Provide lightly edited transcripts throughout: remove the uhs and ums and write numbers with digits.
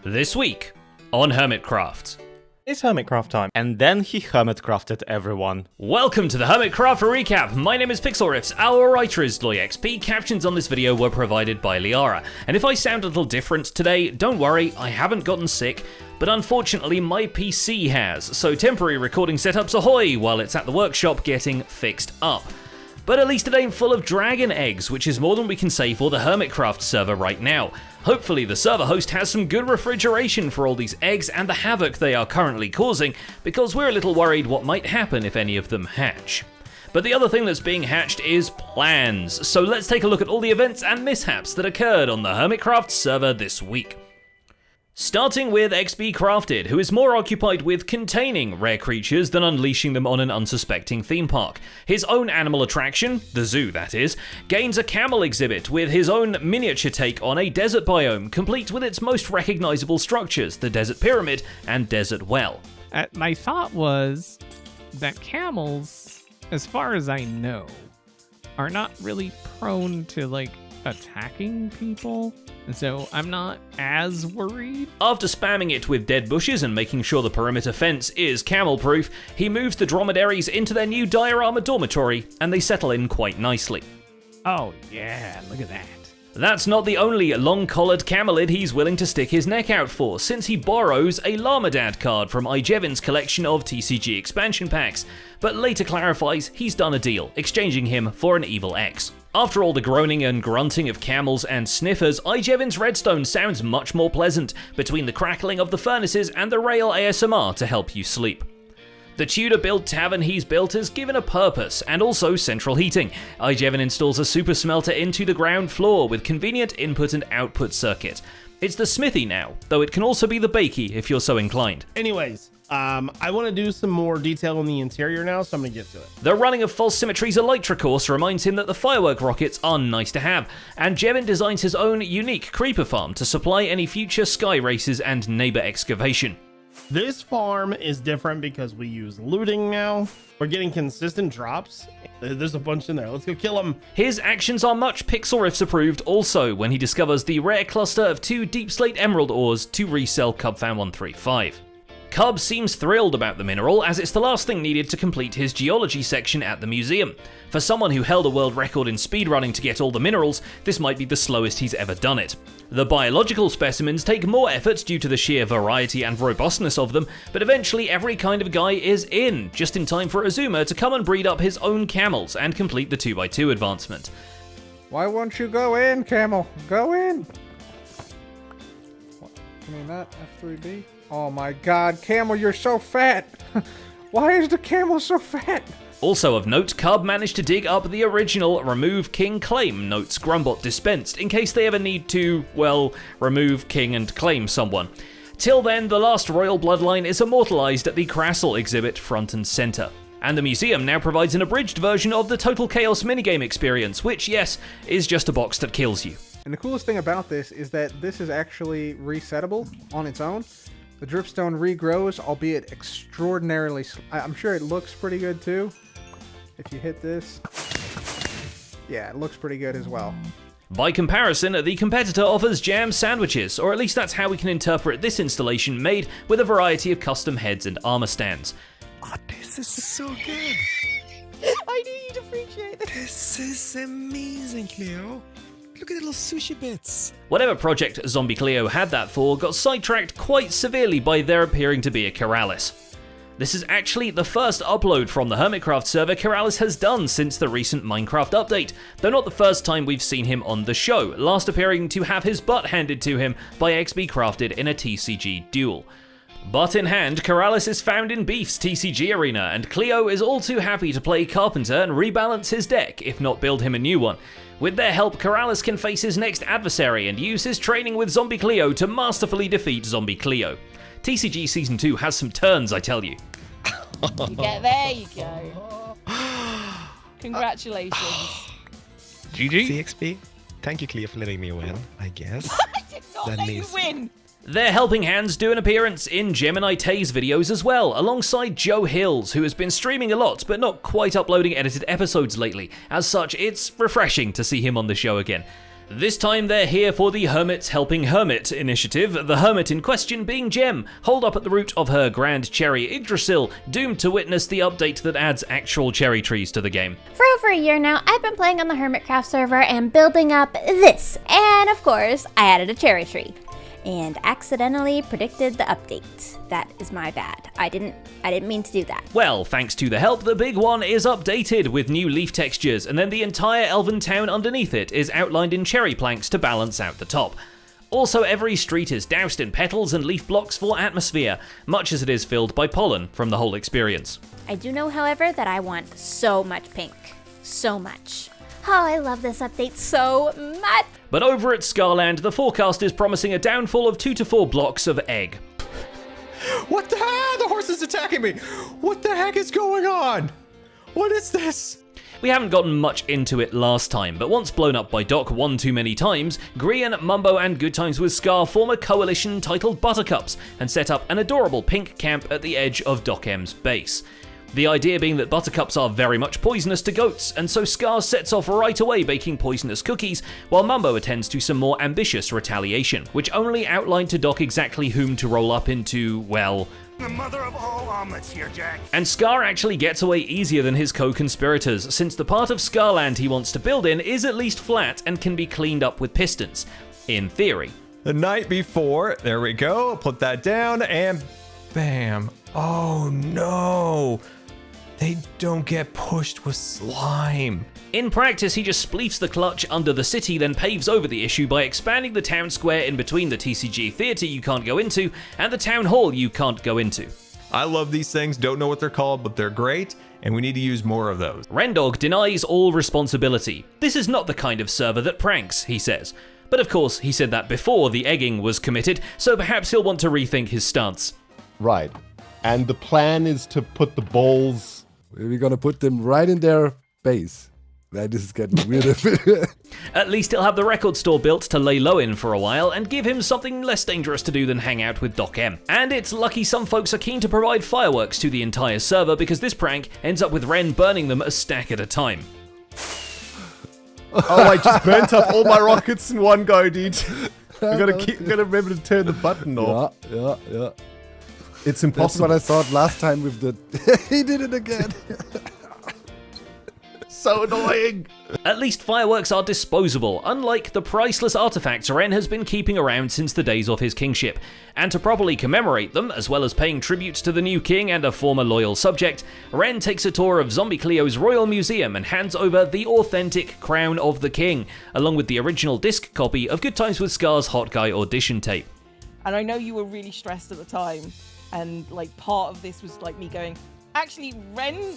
This week on Hermitcraft. It's Hermitcraft time, and then he Hermitcrafted everyone. Welcome to the Hermitcraft recap. My name is PixelRiffs, our writer is LoyXP. Captions on this video were provided by Liara. And if I sound a little different today, don't worry, I haven't gotten sick, but unfortunately my PC has, so temporary recording setups ahoy while it's at the workshop getting fixed up. But at least it ain't full of dragon eggs, which is more than we can say for the Hermitcraft server right now. Hopefully the server host has some good refrigeration for all these eggs and the havoc they are currently causing, because we're a little worried what might happen if any of them hatch. But the other thing that's being hatched is plans, so let's take a look at all the events and mishaps that occurred on the Hermitcraft server this week. Starting with XB Crafted, who is more occupied with containing rare creatures than unleashing them on an unsuspecting theme park. His own animal attraction, the zoo that is, gains a camel exhibit with his own miniature take on a desert biome, complete with its most recognizable structures, the desert pyramid and desert well. My thought was that camels, as far as I know, are not really prone to, attacking people. And so I'm not as worried. After spamming it with dead bushes and making sure the perimeter fence is camel-proof, he moves the dromedaries into their new diorama dormitory, and they settle in quite nicely. Oh yeah, look at that. That's not the only long-collared camelid he's willing to stick his neck out for, since he borrows a Llamadad card from Ijevin's collection of TCG expansion packs, but later clarifies he's done a deal, exchanging him for an Evil X. After all the groaning and grunting of camels and sniffers, Ijevin's redstone sounds much more pleasant, between the crackling of the furnaces and the rail ASMR to help you sleep. The Tudor-built tavern he's built is given a purpose, and also central heating. Ijevin installs a super smelter into the ground floor with convenient input and output circuit. It's the smithy now, though it can also be the bakey if you're so inclined. Anyways, I want to do some more detail on the interior now, so I'm going to get to it. The running of False Symmetry's Elytra course reminds him that the firework rockets are nice to have, and Jevin designs his own unique creeper farm to supply any future sky races and neighbor excavation. This farm is different because we use looting now. We're getting consistent drops. There's a bunch in there. Let's go kill them. His actions are much PixelRiffs approved also when he discovers the rare cluster of 2 Deep Slate Emerald ores to resell CubFan135. Cub seems thrilled about the mineral, as it's the last thing needed to complete his geology section at the museum. For someone who held a world record in speedrunning to get all the minerals, this might be the slowest he's ever done it. The biological specimens take more effort due to the sheer variety and robustness of them, but eventually every kind of guy is in, just in time for Azuma to come and breed up his own camels and complete the 2x2 advancement. Why won't you go in, camel? Go in! What? Can we not F3B? Oh my god, camel, you're so fat! Why is the camel so fat? Also of note, Cub managed to dig up the original Remove King Claim notes Grumbot dispensed, in case they ever need to, well, remove king and claim someone. Till then, the last royal bloodline is immortalized at the Crassel exhibit front and center. And the museum now provides an abridged version of the Total Chaos minigame experience, which, yes, is just a box that kills you. And the coolest thing about this is that this is actually resettable on its own. The dripstone regrows, albeit extraordinarily I'm sure it looks pretty good too. If you hit this, yeah, it looks pretty good as well. By comparison, the competitor offers jam sandwiches, or at least that's how we can interpret this installation made with a variety of custom heads and armor stands. Oh, this is so good. I knew you'd appreciate this. This is amazing, Cleo. Look at the little sushi bits. Whatever project Zombie Cleo had that for got sidetracked quite severely by there appearing to be a Keralis. This is actually the first upload from the Hermitcraft server Keralis has done since the recent Minecraft update, though not the first time we've seen him on the show, last appearing to have his butt handed to him by XB Crafted in a TCG duel. Butt in hand, Keralis is found in Beef's TCG arena, and Cleo is all too happy to play Carpenter and rebalance his deck, if not build him a new one. With their help, Keralis can face his next adversary and use his training with Zombie Cleo to masterfully defeat Zombie Cleo. TCG Season 2 has some turns, I tell you. There you go. Congratulations. GG. CXP, thank you, Cleo, for letting me win, I guess. I did not let you win. Their helping hands do an appearance in Gemini Tay's videos as well, alongside Joe Hills, who has been streaming a lot but not quite uploading edited episodes lately. As such, it's refreshing to see him on the show again. This time they're here for the Hermits Helping Hermit initiative, the hermit in question being Gem, holed up at the root of her grand cherry Yggdrasil, doomed to witness the update that adds actual cherry trees to the game. For over a year now, I've been playing on the Hermitcraft server and building up this. And of course, I added a cherry tree. And accidentally predicted the update. That is my bad. I didn't mean to do that. Well, thanks to the help, the big one is updated with new leaf textures, and then the entire elven town underneath it is outlined in cherry planks to balance out the top. Also, every street is doused in petals and leaf blocks for atmosphere, much as it is filled by pollen from the whole experience. I do know, however, that I want so much pink. So much. Oh, I love this update so much. But over at Scarland, the forecast is promising a downfall of 2 to 4 blocks of egg. What the heck? The horse is attacking me! What the heck is going on? What is this? We haven't gotten much into it last time, but once blown up by Doc one too many times, Grian, Mumbo and Good Times with Scar form a coalition titled Buttercups and set up an adorable pink camp at the edge of Doc M's base. The idea being that buttercups are very much poisonous to goats, and so Scar sets off right away baking poisonous cookies, while Mumbo attends to some more ambitious retaliation, which only outlined to Doc exactly whom to roll up into, well... The mother of all omelets here, Jack. And Scar actually gets away easier than his co-conspirators, since the part of Scarland he wants to build in is at least flat and can be cleaned up with pistons. In theory. The night before, there we go, I'll put that down, and bam. Oh no! They don't get pushed with slime. In practice, he just spleefs the clutch under the city, then paves over the issue by expanding the town square in between the TCG theatre you can't go into and the town hall you can't go into. I love these things, don't know what they're called, but they're great, and we need to use more of those. Rendog denies all responsibility. This is not the kind of server that pranks, he says. But of course, he said that before the egging was committed, so perhaps he'll want to rethink his stance. Right. And the plan is to put the balls... We're gonna put them right in their base. That is getting weird. At least he'll have the record store built to lay low in for a while and give him something less dangerous to do than hang out with Doc M. And it's lucky some folks are keen to provide fireworks to the entire server, because this prank ends up with Ren burning them a stack at a time. Oh, I just burnt up all my rockets in one go, dude. I'm gonna remember to turn the button off. Yeah. It's impossible. That's what I thought last time with the... He did it again. So annoying. At least fireworks are disposable, unlike the priceless artifacts Ren has been keeping around since the days of his kingship. And to properly commemorate them, as well as paying tributes to the new king and a former loyal subject, Ren takes a tour of Zombie Cleo's Royal Museum and hands over the authentic Crown of the King, along with the original disc copy of Good Times with Scar's Hot Guy audition tape. And I know you were really stressed at the time, and like part of this was like me going, actually, Ren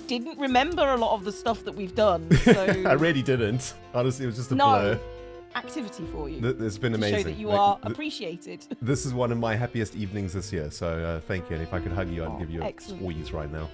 didn't remember a lot of the stuff that we've done. So I really didn't. Honestly, it was just a blur. Activity for you. It's been amazing. To show that you are appreciated. This is one of my happiest evenings this year, so thank you. And if I could hug you, I'd give you a squeeze right now.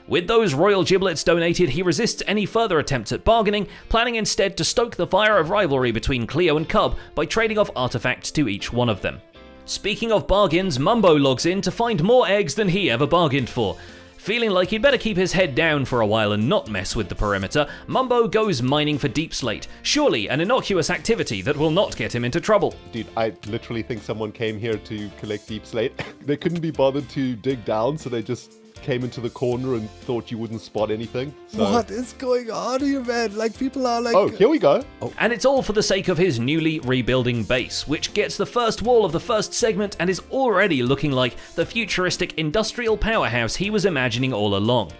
With those royal giblets donated, he resists any further attempts at bargaining, planning instead to stoke the fire of rivalry between Cleo and Cub by trading off artifacts to each one of them. Speaking of bargains, Mumbo logs in to find more eggs than he ever bargained for. Feeling like he'd better keep his head down for a while and not mess with the perimeter, Mumbo goes mining for deep slate, surely an innocuous activity that will not get him into trouble. Dude, I literally think someone came here to collect deep slate. They couldn't be bothered to dig down, so they just came into the corner and thought you wouldn't spot anything. So. What is going on here, man? Like, people are like... Oh, here we go. Oh. And it's all for the sake of his newly rebuilding base, which gets the first wall of the first segment and is already looking like the futuristic industrial powerhouse he was imagining all along.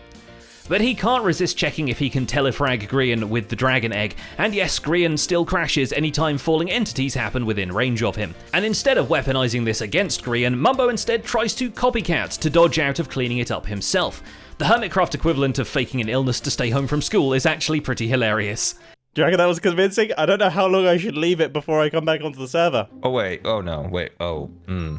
But he can't resist checking if he can telefrag Grian with the dragon egg, and yes, Grian still crashes anytime falling entities happen within range of him. And instead of weaponizing this against Grian, Mumbo instead tries to copycat to dodge out of cleaning it up himself. The Hermitcraft equivalent of faking an illness to stay home from school is actually pretty hilarious. Do you reckon that was convincing? I don't know how long I should leave it before I come back onto the server. Oh wait, oh no, wait, oh.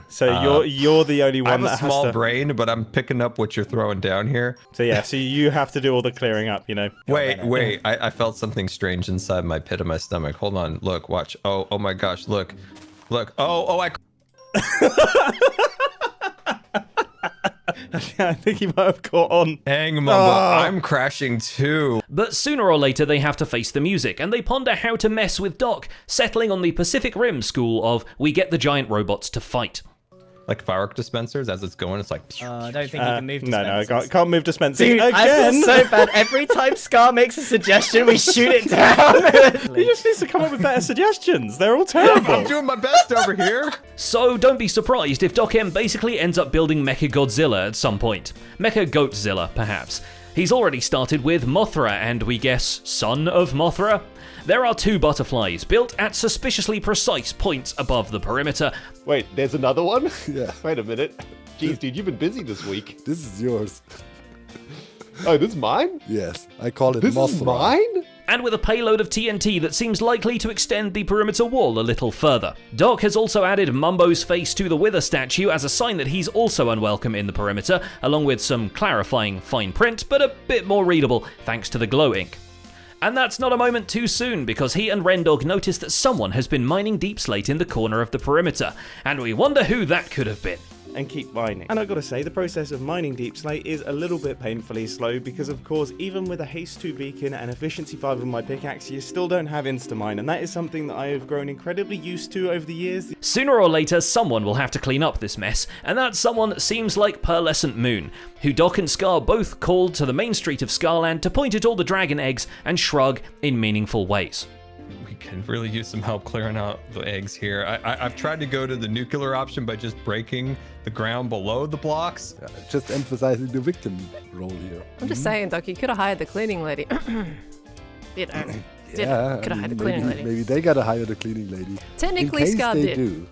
So you're the only one that has to... I have a small brain, but I'm picking up what you're throwing down here. So yeah, so you have to do all the clearing up, you know. Wait, I felt something strange inside my pit of my stomach. Hold on, look, watch. Oh my gosh, look. I think he might have caught on. Dang, Mumbo, I'm crashing too. But sooner or later they have to face the music, and they ponder how to mess with Doc, settling on the Pacific Rim school of we get the giant robots to fight. Like firework dispensers, as it's going, it's like... I don't think you can move dispensers. No, I can't move dispensing Dude, again. I feel so bad. Every time Scar makes a suggestion, we shoot it down. He just needs to come up with better suggestions. They're all terrible. I'm doing my best over here. So don't be surprised if Doc M basically ends up building Mechagodzilla at some point. Mechagoatzilla, perhaps. He's already started with Mothra and, we guess, son of Mothra? There are 2 butterflies, built at suspiciously precise points above the perimeter. Wait, there's another one? Yeah. Wait a minute. Jeez, dude, you've been busy this week. This is yours. Oh, this is mine? Yes, I call it This Mothra. is mine? And with a payload of TNT that seems likely to extend the perimeter wall a little further. Doc has also added Mumbo's face to the Wither statue as a sign that he's also unwelcome in the perimeter, along with some clarifying fine print, but a bit more readable thanks to the glow ink. And that's not a moment too soon, because he and Rendog notice that someone has been mining deep slate in the corner of the perimeter, and we wonder who that could have been. And keep mining. And I've got to say, the process of mining deep slate is a little bit painfully slow because, of course, even with a haste 2 beacon and efficiency 5 of my pickaxe, you still don't have insta-mine, and that is something that I have grown incredibly used to over the years. Sooner or later, someone will have to clean up this mess, and that someone seems like Pearlescent Moon, who Doc and Scar both called to the main street of Scarland to point at all the dragon eggs and shrug in meaningful ways. We can really use some help clearing out the eggs here. I've tried to go to the nuclear option by just breaking the ground below the blocks. Just emphasizing the victim role here. I'm just saying, Doc, you could have hired the cleaning lady. You know, Yeah, could have hired the cleaning lady. Maybe they gotta hire the cleaning lady. Technically, in case Scar they did. do.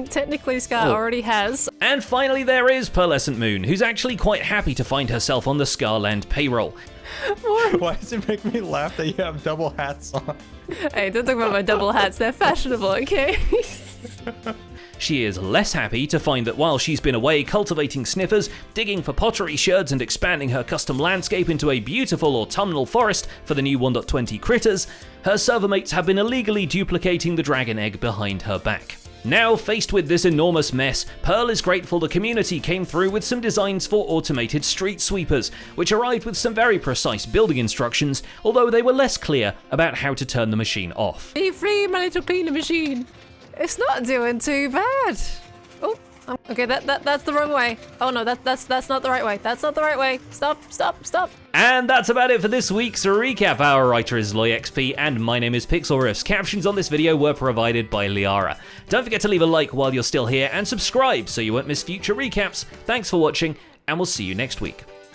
Technically, Scar already has. And finally there is Pearlescent Moon, who's actually quite happy to find herself on the Scarland payroll. Why does it make me laugh that you have double hats on? Hey, don't talk about my double hats. They're fashionable, okay? She is less happy to find that while she's been away cultivating sniffers, digging for pottery sherds and expanding her custom landscape into a beautiful autumnal forest for the new 1.20 critters, her server mates have been illegally duplicating the dragon egg behind her back. Now faced with this enormous mess, Pearl is grateful the community came through with some designs for automated street sweepers, which arrived with some very precise building instructions, although they were less clear about how to turn the machine off. Be free, my little cleaner machine. It's not doing too bad. Oh, okay, that's the wrong way. Oh no, that's not the right way. That's not the right way. Stop. And that's about it for this week's recap. Our writer is LoyXP, and my name is PixelRiffs. Captions on this video were provided by Liara. Don't forget to leave a like while you're still here, and subscribe so you won't miss future recaps. Thanks for watching, and we'll see you next week.